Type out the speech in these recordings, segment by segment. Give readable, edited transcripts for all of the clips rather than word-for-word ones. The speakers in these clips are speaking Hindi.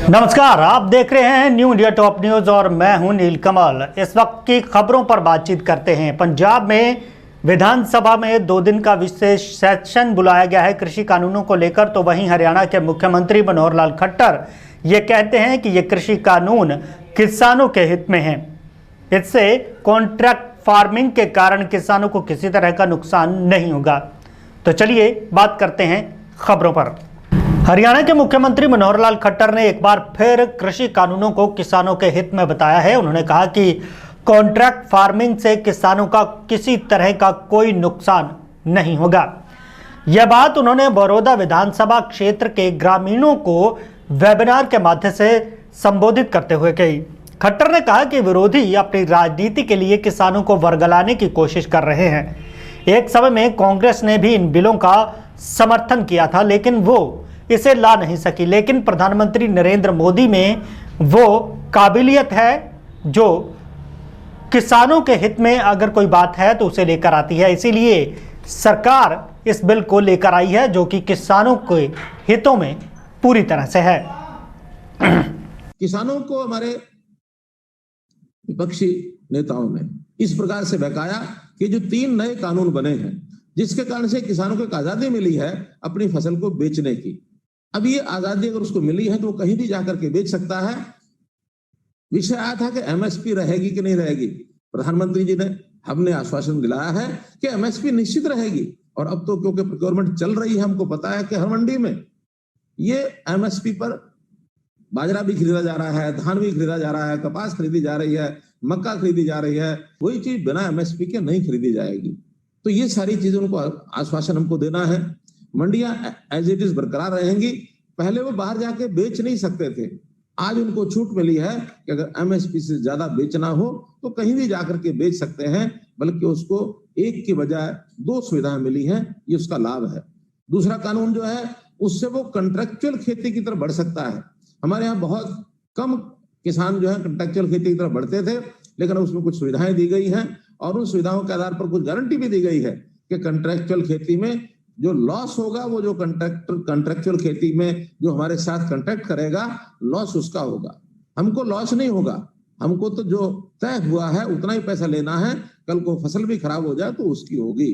नमस्कार, आप देख रहे हैं न्यू इंडिया टॉप न्यूज और मैं हूं नीलकमल। इस वक्त की खबरों पर बातचीत करते हैं। पंजाब में विधानसभा में 2 दिन का विशेष सेशन बुलाया गया है कृषि कानूनों को लेकर। तो वहीं हरियाणा के मुख्यमंत्री मनोहर लाल खट्टर ये कहते हैं कि ये कृषि कानून किसानों के हित में है। इससे कॉन्ट्रैक्ट फार्मिंग के कारण किसानों को किसी तरह का नुकसान नहीं होगा। तो चलिए बात करते हैं खबरों पर। हरियाणा के मुख्यमंत्री मनोहर लाल खट्टर ने एक बार फिर कृषि कानूनों को किसानों के हित में बताया है। उन्होंने कहा कि कॉन्ट्रैक्ट फार्मिंग से किसानों का किसी तरह का कोई नुकसान नहीं होगा। यह बात उन्होंने बड़ौदा विधानसभा क्षेत्र के ग्रामीणों को वेबिनार के माध्यम से संबोधित करते हुए कही। खट्टर ने कहा कि विरोधी अपनी राजनीति के लिए किसानों को वर्गलाने की कोशिश कर रहे हैं। एक समय में कांग्रेस ने भी इन बिलों का समर्थन किया था, लेकिन वो इसे ला नहीं सकी। लेकिन प्रधानमंत्री नरेंद्र मोदी में वो काबिलियत है जो किसानों के हित में अगर कोई बात है तो उसे लेकर आती है। इसीलिए सरकार इस बिल को लेकर आई है जो कि किसानों के हितों में पूरी तरह से है। किसानों को हमारे विपक्षी नेताओं ने इस प्रकार से बहकाया कि जो 3 नए कानून बने हैं जिसके कारण से किसानों को एक आजादी मिली है अपनी फसल को बेचने की। अब ये आजादी अगर उसको मिली है तो वो कहीं भी जाकर के बेच सकता है। विषय आया था कि एमएसपी रहेगी कि नहीं रहेगी। प्रधानमंत्री जी ने हमने आश्वासन दिलाया है कि एमएसपी निश्चित रहेगी। और अब तो क्योंकि प्रोक्योरमेंट चल रही है, हमको पता है कि हर मंडी में ये एमएसपी पर बाजरा भी खरीदा जा रहा है, धान भी खरीदा जा रहा है, कपास खरीदी जा रही है, मक्का खरीदी जा रही है। वही चीज बिना एमएसपी के नहीं खरीदी जाएगी। तो ये सारी चीजें उनको आश्वासन हमको देना है। मंडियां एज इट इज बरकरार रहेंगी। पहले वो बाहर जाके बेच नहीं सकते थे, आज उनको छूट मिली है कि अगर एमएसपी से ज्यादा बेचना हो तो कहीं भी जाकर के बेच सकते हैं, बल्कि उसको एक की बजाय 2 सुविधाएं मिली हैं। ये उसका लाभ है। दूसरा कानून जो है उससे वो कंट्रेक्चुअल खेती की तरफ बढ़ सकता है। हमारे यहाँ बहुत कम किसान जो है कंट्रेक्चुअल खेती की तरफ बढ़ते थे, लेकिन उसमें कुछ सुविधाएं दी गई हैं और उन सुविधाओं के आधार पर कुछ गारंटी भी दी गई है कि कंट्रेक्चुअल खेती में जो लॉस होगा वो जो कंट्रेक्चुअल खेती में जो हमारे साथ कंट्रैक्ट करेगा लॉस उसका होगा। हमको लॉस नहीं होगा, हमको तो जो तय हुआ है उतना ही पैसा लेना है। कल को फसल भी खराब हो जाए तो उसकी होगी।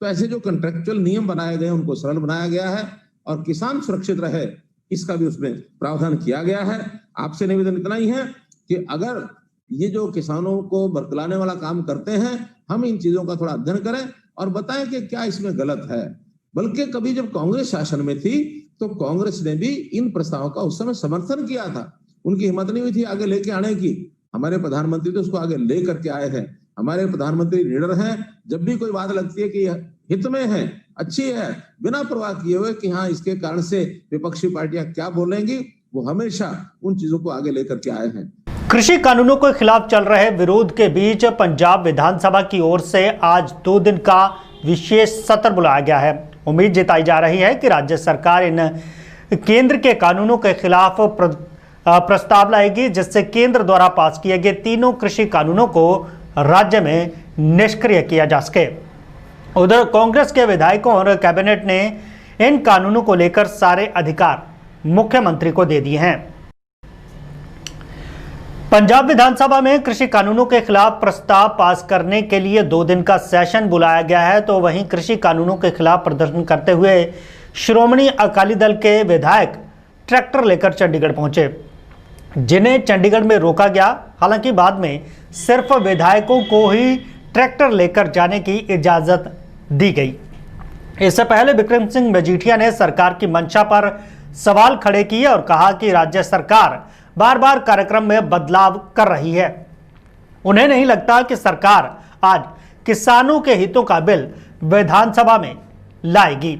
तो ऐसे जो कंट्रेक्चुअल नियम बनाए गए उनको सरल बनाया गया है और किसान सुरक्षित रहे इसका भी उसमें प्रावधान किया गया है। आपसे निवेदन इतना ही है कि अगर ये जो किसानों को बरकलाने वाला काम करते हैं, हम इन चीजों का थोड़ा अध्ययन करें और बताएं कि क्या इसमें गलत है। बल्कि कभी जब कांग्रेस शासन में थी तो कांग्रेस ने भी इन प्रस्तावों का उस समय समर्थन किया था। उनकी हिम्मत नहीं हुई थी आगे लेके आने की। हमारे प्रधानमंत्री तो उसको आगे ले करके आए हैं। हमारे प्रधानमंत्री लीडर हैं। जब भी कोई बात लगती है कि हित में है, अच्छी है, बिना परवाह किए हुए कि हाँ इसके कारण से विपक्षी पार्टियां क्या बोलेंगी, वो हमेशा उन चीजों को आगे लेकर के आए हैं। कृषि कानूनों के खिलाफ चल रहे विरोध के बीच पंजाब विधानसभा की ओर से आज 2 दिन का विशेष सत्र बुलाया गया है। उम्मीद जताई जा रही है कि राज्य सरकार इन केंद्र के कानूनों के खिलाफ प्रस्ताव लाएगी, जिससे केंद्र द्वारा पास किए गए 3 कृषि कानूनों को राज्य में निष्क्रिय किया जा सके। उधर कांग्रेस के विधायकों और कैबिनेट ने इन कानूनों को लेकर सारे अधिकार मुख्यमंत्री को दे दिए हैं। पंजाब विधानसभा में कृषि कानूनों के खिलाफ प्रस्ताव पास करने के लिए 2 दिन का सेशन बुलाया गया है। तो वहीं कृषि कानूनों के खिलाफ प्रदर्शन करते हुए श्रोमणी अकाली दल के विधायक ट्रैक्टर लेकर चंडीगढ़ पहुंचे, जिन्हें चंडीगढ़ में रोका गया। हालांकि बाद में सिर्फ विधायकों को ही ट्रैक्टर लेकर जाने की इजाजत दी गई। इससे पहले विक्रम सिंह मजीठिया ने सरकार की मंशा पर सवाल खड़े किए और कहा कि राज्य सरकार बार बार कार्यक्रम में बदलाव कर रही है। उन्हें नहीं लगता कि सरकार आज किसानों के हितों का बिल विधानसभा में लाएगी।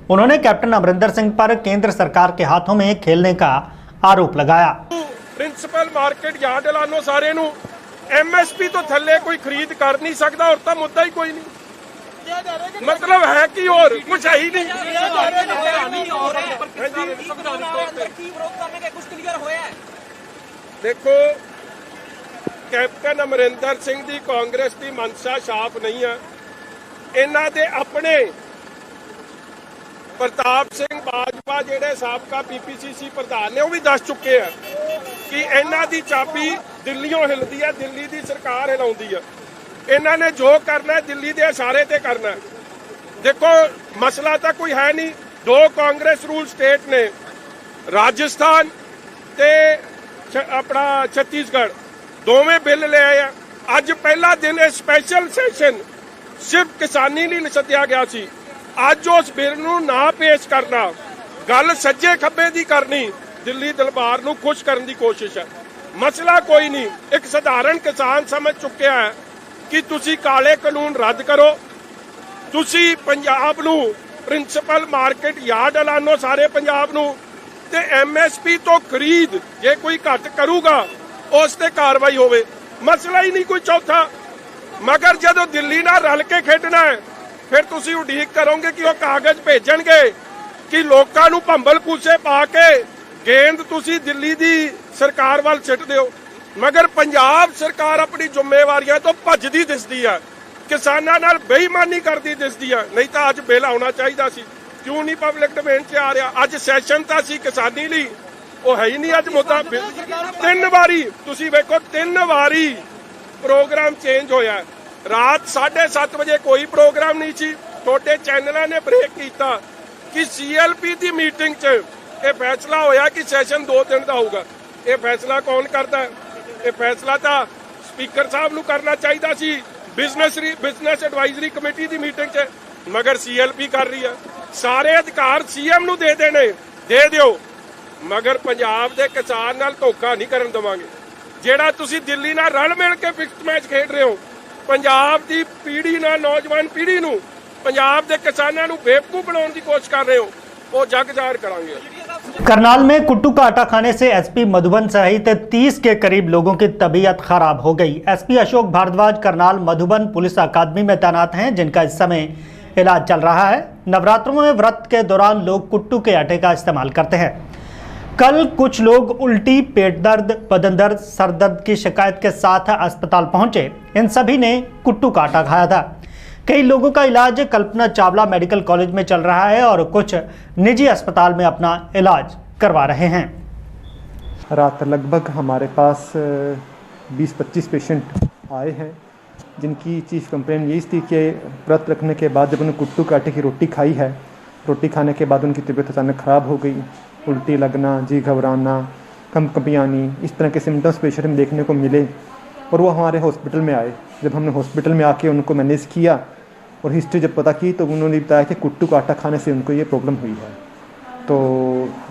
उन्होंने कैप्टन अमरिंदर सिंह पर केंद्र सरकार के हाथों में खेलने का आरोप लगाया। प्रिंसिपल मार्केट यार्ड लानो सारे नू एमएसपी तो थल्ले कोई खरीद कर नहीं सकता और तो मुद्दा ही कोई नहीं। मतलब है कि और कुछ है ही नहीं। देखो कैप्टन अमरिंदर सिंह दी कांग्रेस की मनसा साफ नहीं है। इन्हां दे अपने प्रताप सिंह बाजवा ਆਪਾਂ ਜਿਹੜੇ ਸਾਬਕਾ ਪੀਪੀਸੀਸੀ ਪ੍ਰਧਾਨ ਨੇ ਉਹ ਵੀ ਦੱਸ ਚੁੱਕੇ ਆ ਕਿ ਇਹਨਾਂ ਦੀ ਚਾਬੀ ਦਿੱਲੀੋਂ ਹਿਲਦੀ ਆ, ਦਿੱਲੀ ਦੀ ਸਰਕਾਰ ਹਿਲਾਉਂਦੀ ਆ। ਇਹਨਾਂ ਨੇ ਜੋ ਕਰਨਾ ਹੈ ਦਿੱਲੀ ਦੇ ਇਸ਼ਾਰੇ ਤੇ ਕਰਨਾ। ਦੇਖੋ ਮਸਲਾ ਤਾਂ ਕੋਈ ਹੈ ਨਹੀਂ, 2 ਕਾਂਗਰਸ ਰੂਲ ਸਟੇਟ ਨੇ, ਰਾਜਸਥਾਨ ਤੇ ਆਪਣਾ ਛੱਤੀਸਗੜ੍ਹ, ਦੋਵੇਂ ਬਿੱਲ ਲੈ ਆਏ ਆ। ਅੱਜ ਪਹਿਲਾ ਦਿਨ ਇਹ ਸਪੈਸ਼ਲ ਸੈਸ਼ਨ ਸਿਰਫ ਕਿਸਾਨੀ ਲਈ ਸੱਦਿਆ ਗਿਆ ਸੀ। ਅੱਜ ਉਸ ਬਿੱਲ ਨੂੰ ਨਾ ਪੇਸ਼ ਕਰਨਾ, ਗੱਲ ਸੱਜੇ ਖੱਬੇ ਦੀ ਕਰਨੀ, ਦਿੱਲੀ ਦਰਬਾਰ ਨੂੰ ਖੁਸ਼ ਕਰਨ ਦੀ ਕੋਸ਼ਿਸ਼ ਹੈ। ਮਸਲਾ ਕੋਈ ਨਹੀਂ, ਇੱਕ ਸਧਾਰਨ ਕਿਸਾਨ ਸਮਝ ਚੁੱਕਿਆ ਹੈ ਕਿ ਤੁਸੀਂ ਕਾਲੇ ਕਾਨੂੰਨ ਰੱਦ ਕਰੋ, ਤੁਸੀਂ ਪੰਜਾਬ ਨੂੰ ਪ੍ਰਿੰਸੀਪਲ ਮਾਰਕੀਟ ਯਾਰਡ ਐਲਾਨੋ ਸਾਰੇ ਪੰਜਾਬ ਨੂੰ, ਤੇ ਐਮਐਸਪੀ ਤੋਂ ਖਰੀਦ ਜੇ ਕੋਈ ਘੱਟ ਕਰੂਗਾ ਉਸ ਤੇ ਕਾਰਵਾਈ ਹੋਵੇ। ਮਸਲਾ ਹੀ ਨਹੀਂ ਕੋਈ ਚੌਥਾ। ਮਗਰ ਜਦੋਂ ਦਿੱਲੀ ਨਾਲ ਰਲ ਕੇ ਖੇਡਣਾ ਹੈ ਫਿਰ ਤੁਸੀਂ ਉਡੀਕ ਕਰੋਗੇ ਕਿ ਉਹ ਕਾਗਜ਼ ਭੇਜਣਗੇ ਕਿ ਲੋਕਾਂ ਨੂੰ ਭੰਬਲ ਭੂਸੇ ਪਾ ਕੇ ਗੇਂਦ ਤੁਸੀਂ ਦਿੱਲੀ ਦੀ ਸਰਕਾਰ ਵੱਲ ਸਿੱਟ ਦਿਓ। ਮਗਰ ਪੰਜਾਬ ਸਰਕਾਰ ਆਪਣੀ ਜ਼ਿੰਮੇਵਾਰੀਆਂ ਤੋਂ ਭੱਜਦੀ ਦਿਸਦੀ ਹੈ, ਕਿਸਾਨਾਂ ਨਾਲ ਬੇਈਮਾਨੀ ਕਰਦੀ ਦਿਸਦੀ ਹੈ। ਨਹੀਂ ਤਾਂ ਅੱਜ ਬਿੱਲ ਆਉਣਾ ਚਾਹੀਦਾ ਸੀ, ਕਿਉਂ ਨਹੀਂ ਪਬਲਿਕ ਡੋਮੇਨ 'ਚ ਆ ਰਿਹਾ? ਅੱਜ ਸੈਸ਼ਨ ਤਾਂ ਸੀ ਕਿਸਾਨੀ ਲਈ, ਉਹ ਹੈ ਹੀ ਨਹੀਂ। ਅੱਜ ਮੁੱਦਾ 3 ਵਾਰੀ ਤੁਸੀਂ ਵੇਖੋ, 3 ਵਾਰੀ ਪ੍ਰੋਗਰਾਮ ਚੇਂਜ ਹੋਇਆ। ਰਾਤ 7:30 ਵਜੇ ਕੋਈ ਪ੍ਰੋਗਰਾਮ ਨਹੀਂ ਸੀ, ਤੁਹਾਡੇ ਚੈਨਲਾਂ ਨੇ ਬ੍ਰੇਕ ਕੀਤਾ ਕਿ ਸੀਐਲਪੀ ਦੀ ਮੀਟਿੰਗ 'ਚ ਇਹ ਫੈਸਲਾ ਹੋਇਆ ਕਿ ਸੈਸ਼ਨ 2 ਦਿਨ ਦਾ ਹੋਊਗਾ। ਇਹ ਫੈਸਲਾ ਕੌਣ ਕਰਦਾ ਹੈ? ਇਹ ਫੈਸਲਾ ਤਾਂ ਸਪੀਕਰ ਸਾਹਿਬ ਨੂੰ ਕਰਨਾ ਚਾਹੀਦਾ ਸੀ ਬਿਜ਼ਨਸ ਐਡਵਾਈਜ਼ਰੀ ਕਮੇਟੀ ਦੀ ਮੀਟਿੰਗ 'ਚ, ਮਗਰ ਸੀਐਲਪੀ ਕਰ ਰਹੀ ਹੈ। ਸਾਰੇ ਅਧਿਕਾਰ ਸੀਐਮ ਨੂੰ ਦੇ ਦੇਣੇ, ਦੇ ਦਿਓ, ਮਗਰ ਪੰਜਾਬ ਦੇ ਕਿਸਾਨ ਨਾਲ ਧੋਖਾ ਨਹੀਂ ਕਰਨ ਦੇਵਾਂਗੇ। ਜਿਹੜਾ ਤੁਸੀਂ ਦਿੱਲੀ ਨਾਲ ਰਲ ਮਿਲ ਕੇ ਫਿਕਸਡ ਮੈਚ ਖੇਡ ਰਹੇ ਹੋ, ਪੰਜਾਬ ਦੀ ਪੀੜ੍ਹੀ ਨਾਲ, ਨੌਜਵਾਨ ਪੀੜ੍ਹੀ ਨੂੰ, ਪੰਜਾਬ ਦੇ ਕਿਸਾਨਾਂ ਨੂੰ ਬੇਵਕੂਫ ਬਣਾਉਣ ਦੀ ਕੋਸ਼ਿਸ਼ ਕਰ ਰਹੇ ਹੋ, वो जग जाहिर कराएंगे। करनाल में कुट्टू का आटा खाने से एसपी मधुबन सहित 30 के करीब लोगों की तबीयत खराब हो गई। एसपी अशोक भारद्वाज करनाल मधुबन पुलिस अकादमी में तैनात हैं, जिनका इस समय इलाज चल रहा है। नवरात्रों में व्रत के दौरान लोग कुट्टू के आटे का इस्तेमाल करते हैं। कल कुछ लोग उल्टी, पेट दर्द, बदन दर्द, सर दर्द की शिकायत के साथ अस्पताल पहुंचे। इन सभी ने कुट्टू का आटा खाया था। कई लोगों का इलाज कल्पना चावला मेडिकल कॉलेज में चल रहा है और कुछ निजी अस्पताल में अपना इलाज करवा रहे हैं। रात लगभग हमारे पास 20-25 पेशेंट आए हैं, जिनकी चीफ कंप्लेन यही थी कि व्रत रखने के बाद जब उन्होंने कुट्टू के आटे की रोटी खाई है, रोटी खाने के बाद उनकी तबीयत अचानक ख़राब हो गई, उल्टी लगना, जी घबराना, कंपियाँ आनी, इस तरह के सिम्टम्स पेशेंट में देखने को मिले और वो हमारे हॉस्पिटल में आए। जब हमने हॉस्पिटल में आके उनको मैनेज किया और हिस्ट्री जब पता की तो उन्होंने बताया कि कुट्टू का आटा खाने से उनको ये प्रॉब्लम हुई है। तो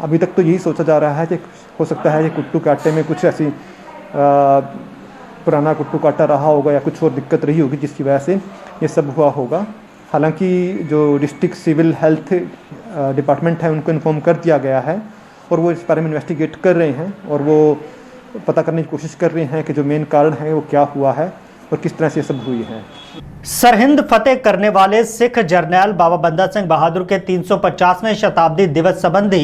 अभी तक तो यही सोचा जा रहा है कि हो सकता है कि कुट्टू के आटे में कुछ ऐसी पुराना कुट्टू का आटा रहा होगा या कुछ और दिक्कत रही होगी जिसकी वजह से ये सब हुआ होगा। हालांकि जो डिस्ट्रिक्ट सिविल हेल्थ डिपार्टमेंट है उनको इन्फॉर्म कर दिया गया है और वो इस बारे में इन्वेस्टिगेट कर रहे हैं और वो पता करने की कोशिश कर रहे हैं कि जो मेन कारण है वो क्या हुआ है और किस तरह से सब हुई है। सरहिंद फतेह करने वाले सिख जरनैल बाबा बंदा सिंह बहादुर के 350वें शताब्दी दिवस संबंधी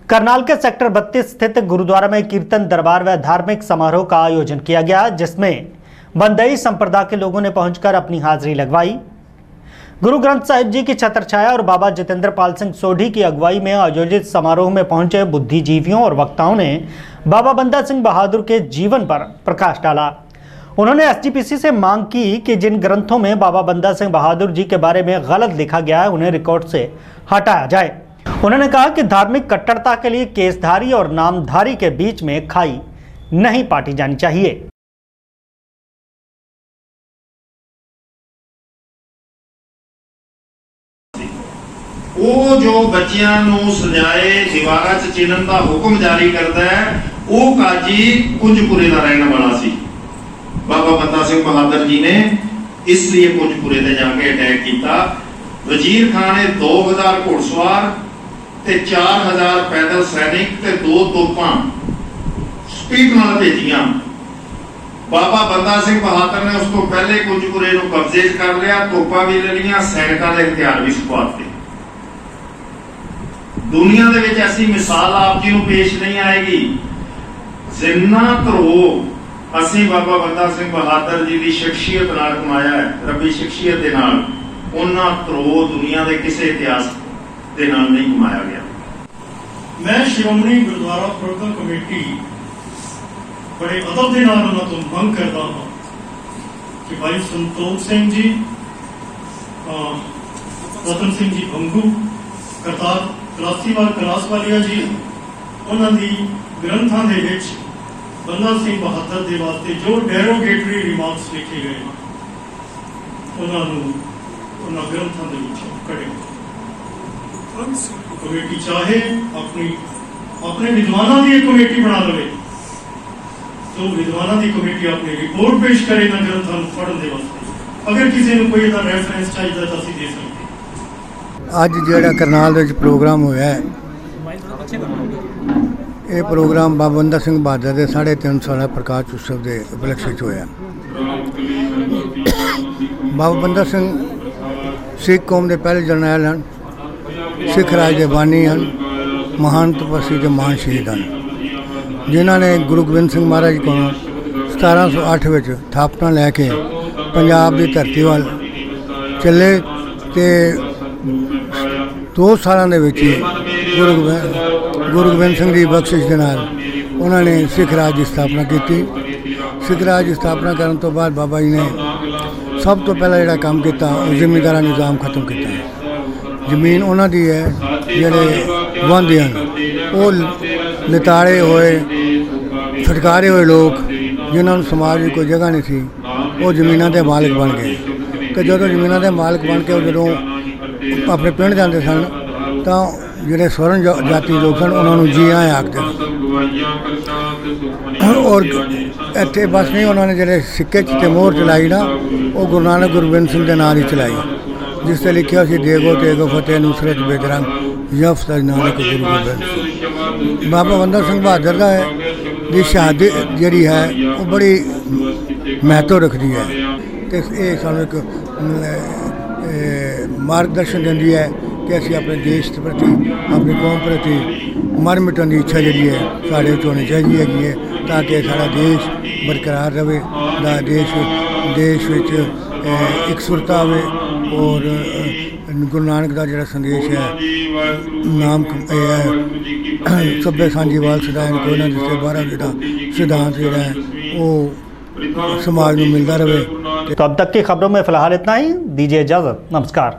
करनाल के सेक्टर 32 स्थित गुरुद्वारा में कीर्तन दरबार व धार्मिक समारोह का आयोजन किया गया, जिसमें बंदई संप्रदाय के लोगों ने पहुंचकर अपनी हाजिरी लगवाई। गुरु ग्रंथ साहिब जी की छत्रछाया और बाबा जितेंद्र पाल सिंह सोढ़ी की अगुवाई में आयोजित समारोह में पहुंचे बुद्धिजीवियों और वक्ताओं ने बाबा बंदा सिंह बहादुर के जीवन पर प्रकाश डाला। उन्होंने एसजीपीसी से मांग की कि जिन ग्रंथों में बाबा बंदा सिंह बहादुर जी के बारे में गलत लिखा गया है उन्हें रिकॉर्ड से हटाया जाए। उन्होंने कहा कि धार्मिक कट्टरता के लिए केसधारी और नामधारी के बीच में खाई नहीं पाटी जानी चाहिए। ਉਹ ਜੋ ਬੱਚਿਆਂ ਨੂੰ ਸਜਾਏ ਦੀਵਾਰਾਂ 'ਚ ਚਿਣਨ ਦਾ ਹੁਕਮ ਜਾਰੀ ਕਰਦਾ ਹੈ, ਉਹ ਕਾਜੀ ਕੁੰਜਪੁਰੇ ਦਾ ਰਹਿਣ ਵਾਲਾ ਸੀ। ਬਾਬਾ ਬੰਦਾ ਸਿੰਘ ਬਹਾਦਰ ਜੀ ਨੇ ਇਸ ਲਈ ਕੁੰਜਪੁਰੇ ਤੇ ਜਾ ਕੇ ਅਟੈਕ ਕੀਤਾ। ਵਜ਼ੀਰ ਖਾਨ ਨੇ 2000 ਘੋੜਸਵਾਰ ਤੇ 4000 ਪੈਦਲ ਸੈਨਿਕ ਤੇ 2 ਤੋਪਾਂ ਸਪੀਡ ਨਾਲ ਭੇਜੀਆਂ। ਬਾਬਾ ਬੰਦਾ ਸਿੰਘ ਬਹਾਦਰ ਨੇ ਉਸ ਤੋਂ ਪਹਿਲੇ ਕੁੰਜਪੁਰੇ ਨੂੰ ਕਬਜ਼ੇ 'ਚ ਕਰ ਲਿਆ, ਤੋਪਾਂ ਵੀ ਲੈ ਲਈਆਂ, ਸੈਨਿਕਾਂ ਦੇ ਹਥਿਆਰ ਵੀ ਸੁਖਵਾਤੇ। दुनिया दे विच ऐसी मिसाल आप जी नूं पेश नहीं आएगी। जिन्ना धरो असीं बाबा बंदा सिंह बहादुर जी की शख्सियत नाल कमाया है, रबी शख्सियत दे नाल, उन्ना धरो दुनिया के किसी इतिहास दे नाल नहीं कमाया गया। मैं श्रोमणी गुरुद्वारा प्रबंधक कमेटी बड़े अदब के नाल उन्हां तों मंग करता हाँ कि भाई संतोख सिंह जी, रतन सिंह जी भंगू, करतार कलासीवाल कलासवालिया जी, उन्हां दी ग्रंथां दे विच बंदा सिंह बहादुर दे वास्ते जो डेरोगेटरी रिमार्क्स लिखे गए हैं उन्हां नूं उन्हां ग्रंथां दे विचों कढे। कमेटी चाहे अपने विद्वानों की एक कमेटी बना लवे तो विद्वानों की कमेटी अपनी रिपोर्ट पेश करे ना ग्रंथों पढ़ने के वास्ते। अगर किसी को कोई रेफरेंस चाहिए तो असं दे सकते। ਅੱਜ ਜਿਹੜਾ ਕਰਨਾਲ ਦੇ ਵਿੱਚ ਪ੍ਰੋਗਰਾਮ ਹੋਇਆ ਹੈ, ਇਹ ਪ੍ਰੋਗਰਾਮ ਬਾਬਾ ਬੰਦਾ ਸਿੰਘ ਬਹਾਦਰ ਦੇ 350 ਸਾਲਾ ਪ੍ਰਕਾਸ਼ ਉਤਸਵ ਦੇ ਉਪਲਕਸ਼ ਵਿੱਚ ਹੋਇਆ। ਬਾਬਾ ਬੰਦਾ ਸਿੰਘ ਸਿੱਖ ਕੌਮ ਦੇ ਪਹਿਲੇ ਜਰਨੈਲ ਹਨ, ਸਿੱਖ ਰਾਜ ਦੇ ਬਾਨੀ ਹਨ, ਮਹਾਨ ਤਪਸਵੀ ਤੇ ਮਹਾਨ ਸ਼ਹੀਦ ਹਨ, ਜਿਨ੍ਹਾਂ ਨੇ ਗੁਰੂ ਗੋਬਿੰਦ ਸਿੰਘ ਮਹਾਰਾਜ ਕੋਲੋਂ 1708 ਵਿੱਚ ਥਾਪਨਾ ਲੈ ਕੇ ਪੰਜਾਬ ਦੀ ਧਰਤੀ ਵੱਲ ਚੱਲੇ ਤੇ 2 ਸਾਲਾਂ ਦੇ ਵਿੱਚ ਹੀ ਗੁਰੂ ਗੋਬਿੰਦ ਸਿੰਘ ਦੀ ਬਖਸ਼ਿਸ਼ ਦੇ ਨਾਲ ਉਹਨਾਂ ਨੇ ਸਿੱਖ ਰਾਜ ਦੀ ਸਥਾਪਨਾ ਕੀਤੀ। ਸਿੱਖ ਰਾਜ ਦੀ ਸਥਾਪਨਾ ਕਰਨ ਤੋਂ ਬਾਅਦ ਬਾਬਾ ਜੀ ਨੇ ਸਭ ਤੋਂ ਪਹਿਲਾਂ ਜਿਹੜਾ ਕੰਮ ਕੀਤਾ ਉਹ ਜ਼ਿਮੀਂਦਾਰਾਂ ਨਿਜ਼ਾਮ ਖਤਮ ਕੀਤਾ। ਜ਼ਮੀਨ ਉਹਨਾਂ ਦੀ ਹੈ, ਜਿਹੜੇ ਵਾਹੁੰਦੇ ਹਨ ਉਹ ਲਿਤਾੜੇ ਹੋਏ ਫਟਕਾਰੇ ਹੋਏ ਲੋਕ ਜਿਨ੍ਹਾਂ ਨੂੰ ਸਮਾਜ ਵਿੱਚ ਕੋਈ ਜਗ੍ਹਾ ਨਹੀਂ ਸੀ, ਉਹ ਜ਼ਮੀਨਾਂ ਦੇ ਮਾਲਕ ਬਣ ਗਏ। ਅਤੇ ਜਦੋਂ ਜ਼ਮੀਨਾਂ ਦੇ ਮਾਲਕ ਬਣ ਕੇ ਉਹ ਜਦੋਂ ਆਪਣੇ ਪਿੰਡ ਜਾਂਦੇ ਸਨ ਤਾਂ ਜਿਹੜੇ ਸਵਰਨ ਜਾਤੀ ਲੋਕ ਸਨ ਉਹਨਾਂ ਨੂੰ ਜੀ ਆਇਆਂ ਆਖਦੇ ਔਰ ਇੱਥੇ ਬਸ ਨਹੀਂ, ਉਹਨਾਂ ਨੇ ਜਿਹੜੇ ਸਿੱਕੇ 'ਚ ਤੇ ਮੋਹਰ ਚਲਾਈ ਨਾ ਉਹ ਗੁਰੂ ਨਾਨਕ ਗੁਰੂ ਗੋਬਿੰਦ ਸਿੰਘ ਦੇ ਨਾਂ ਹੀ ਚਲਾਈ, ਜਿਸ 'ਤੇ ਲਿਖਿਆ ਸੀ ਦੇਗੋ ਤੇਗੋ ਫਤਿਹ ਨੁਸਰਤ ਬੇਦਰੰਗ ਯਫਤ ਨਾਨਕ ਗੁਰੂ ਗੋਬਿੰਦ ਸਿੰਘ। ਬਾਬਾ ਬੰਦਾ ਸਿੰਘ ਬਹਾਦਰ ਦਾ ਦੀ ਸ਼ਹਾਦਤ ਜਿਹੜੀ ਹੈ ਉਹ ਬੜੀ ਮਹੱਤਵ ਰੱਖਦੀ ਹੈ ਅਤੇ ਇਹ ਸਾਨੂੰ ਇੱਕ ਮਾਰਗਦਰਸ਼ਨ ਦਿੰਦੀ ਹੈ ਕਿ ਅਸੀਂ ਆਪਣੇ ਦੇਸ਼ ਦੇ ਪ੍ਰਤੀ, ਆਪਣੀ ਕੌਮ ਪ੍ਰਤੀ ਮਰ ਮਿਟਣ ਦੀ ਇੱਛਾ ਜਿਹੜੀ ਹੈ ਸਾਡੇ ਵਿੱਚ ਹੋਣੀ ਚਾਹੀਦੀ ਹੈਗੀ ਹੈ, ਤਾਂ ਕਿ ਸਾਡਾ ਦੇਸ਼ ਬਰਕਰਾਰ ਰਹੇ, ਦਾ ਦੇਸ਼ ਵਿੱਚ ਇਕਸੁਰਤਾ ਆਵੇ ਔਰ ਗੁਰੂ ਨਾਨਕ ਦਾ ਜਿਹੜਾ ਸੰਦੇਸ਼ ਹੈ ਨਾਮ ਇਹ ਹੈ ਸਭੇ ਸਾਂਝੀਵਾਲ ਸਦਾਇਨ ਕੋਈ ਨਾ ਜਿਸੇ 12 ਜਿਹੜਾ ਸਿਧਾਂਤ ਜਿਹੜਾ ਹੈ ਉਹ समाज में मिलता रहे। तो अब तक की खबरों में फिलहाल इतना ही, दीजिए इजाजत, नमस्कार।